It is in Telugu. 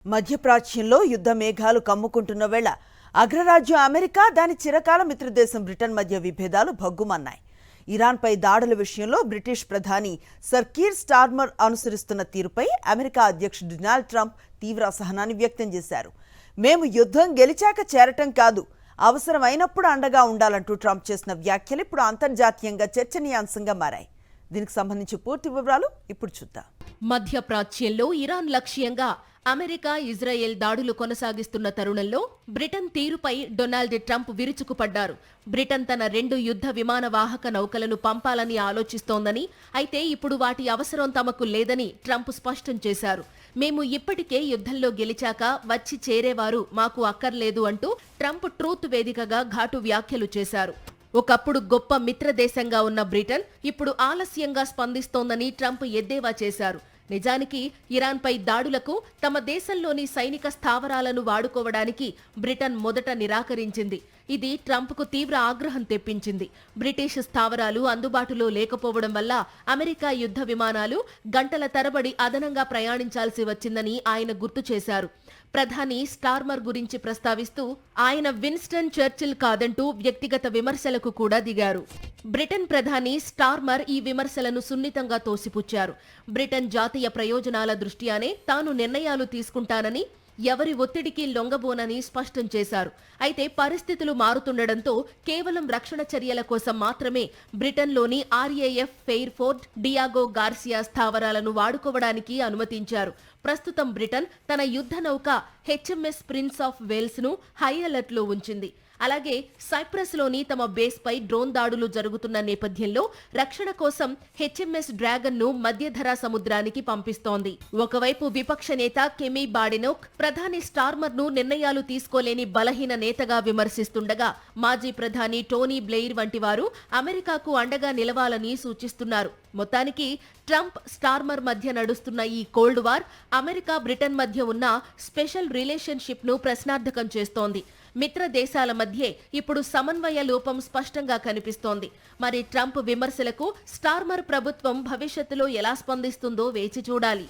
మధ్యప్రాచ్యంలో యుద్ధ మేఘాలు కమ్ముకుంటున్న వేళ అగ్రరాజ్యం అమెరికా దాని చిరకాల మిత్రదేశం బ్రిటన్ మధ్య విభేదాలు భగ్గుమన్నాయి. ఇరాన్పై దాడుల విషయంలో బ్రిటిష్ ప్రధాని సర్ కీర్ స్టార్మర్ అనుసరిస్తున్న తీరుపై అమెరికా అధ్యక్షుడు డొనాల్డ్ ట్రంప్ తీవ్ర అసహనాన్ని వ్యక్తం చేశారు. మేము యుద్ధం గెలిచాక చేరటం కాదు, అవసరమైనప్పుడు అండగా ఉండాలంటూ ట్రంప్ చేసిన వ్యాఖ్యలు ఇప్పుడు అంతర్జాతీయంగా చర్చనీయాంశంగా మారాయి. దీనికి సంబంధించి పూర్తి వివరాలు ఇప్పుడు చూద్దాం. మధ్యప్రాచ్యంలో ఇరాన్ లక్ష్యంగా అమెరికా, ఇజ్రాయెల్ దాడులు కొనసాగిస్తున్న తరుణంలో బ్రిటన్ తీరుపై డొనాల్డ్ ట్రంప్ విరుచుకుపడ్డారు. బ్రిటన్ తన 2 యుద్ధ విమాన వాహక నౌకలను పంపాలని ఆలోచిస్తోందని, అయితే ఇప్పుడు వాటి అవసరం తమకు లేదని ట్రంప్ స్పష్టం చేశారు. మేము ఇప్పటికే యుద్ధంలో గెలిచాక వచ్చి చేరేవారు మాకు అక్కర్లేదు అంటూ ట్రంప్ ట్రూత్ వేదికగా ఘాటు వ్యాఖ్యలు చేశారు. ఒకప్పుడు గొప్ప మిత్రదేశంగా ఉన్న బ్రిటన్ ఇప్పుడు ఆలస్యంగా స్పందిస్తోందని ట్రంప్ ఎద్దేవా చేశారు. నిజానికి ఇరాన్పై దాడులకు తమ దేశంలోని సైనిక స్థావరాలను వాడుకోవడానికి బ్రిటన్ మొదట నిరాకరించింది. ఇది ట్రంప్కు తీవ్ర ఆగ్రహం తెప్పించింది. బ్రిటిష్ స్థావరాలు అందుబాటులో లేకపోవడం వల్ల అమెరికా యుద్ధ విమానాలు గంటల తరబడి అదనంగా ప్రయాణించాల్సి వచ్చిందని ఆయన గుర్తు చేశారు. ప్రధాని స్టార్మర్ గురించి ప్రస్తావిస్తూ ఆయన విన్స్టన్ చర్చిల్ కాదంటూ వ్యక్తిగత విమర్శలకు కూడా దిగారు. బ్రిటన్ ప్రధాని స్టార్మర్ ఈ విమర్శలను సున్నితంగా తోసిపుచ్చారు. బ్రిటన్ జాతీయ ప్రయోజనాల దృష్ట్యానే తాను నిర్ణయాలు తీసుకుంటానని, ఎవరి ఒత్తిడికి లొంగబోనని స్పష్టం చేశారు. అయితే పరిస్థితులు మారుతుండటంతో కేవలం రక్షణ చర్యల కోసం మాత్రమే బ్రిటన్లోని RAF ఫెయిర్ఫోర్డ్, డియాగో గార్సియా స్థావరాలను వాడుకోవడానికి అనుమతించారు. ప్రస్తుతం బ్రిటన్ తన యుద్ధ నౌక HMS ప్రిన్స్ ఆఫ్ వేల్స్ ను హై అలర్ట్ లో ఉంచింది. అలాగే సైప్రస్ లోని తమ బేస్ పై డ్రోన్ దాడులు జరుగుతున్న నేపథ్యంలో రక్షణ కోసం HMS డ్రాగన్ ను మధ్యధరా సముద్రానికి పంపిస్తోంది. ఒకవైపు విపక్ష నేత కెమీ బాడెనోక్ ప్రధాని స్టార్మర్ ను నిర్ణయాలు తీసుకోలేని బలహీన నేతగా విమర్శిస్తుండగా, మాజీ ప్రధాని టోనీ బ్లెయిర్ వంటి వారు అమెరికాకు అండగా నిలవాలని సూచిస్తున్నారు. మొత్తానికి ట్రంప్, స్టార్మర్ మధ్య నడుస్తున్న ఈ కోల్డ్ వార్ అమెరికా, బ్రిటన్ మధ్య ఉన్న స్పెషల్ రిలేషన్షిప్ ను ప్రశ్నార్థకం చేస్తోంది. మిత్ర దేశాల మధ్య ఇప్పుడు సమన్వయ లోపం స్పష్టంగా కనిపిస్తోంది. మరి ట్రంప్ విమర్శలకు స్టార్మర్ ప్రభుత్వం భవిష్యత్తులో ఎలా స్పందిస్తుందో వేచి చూడాలి.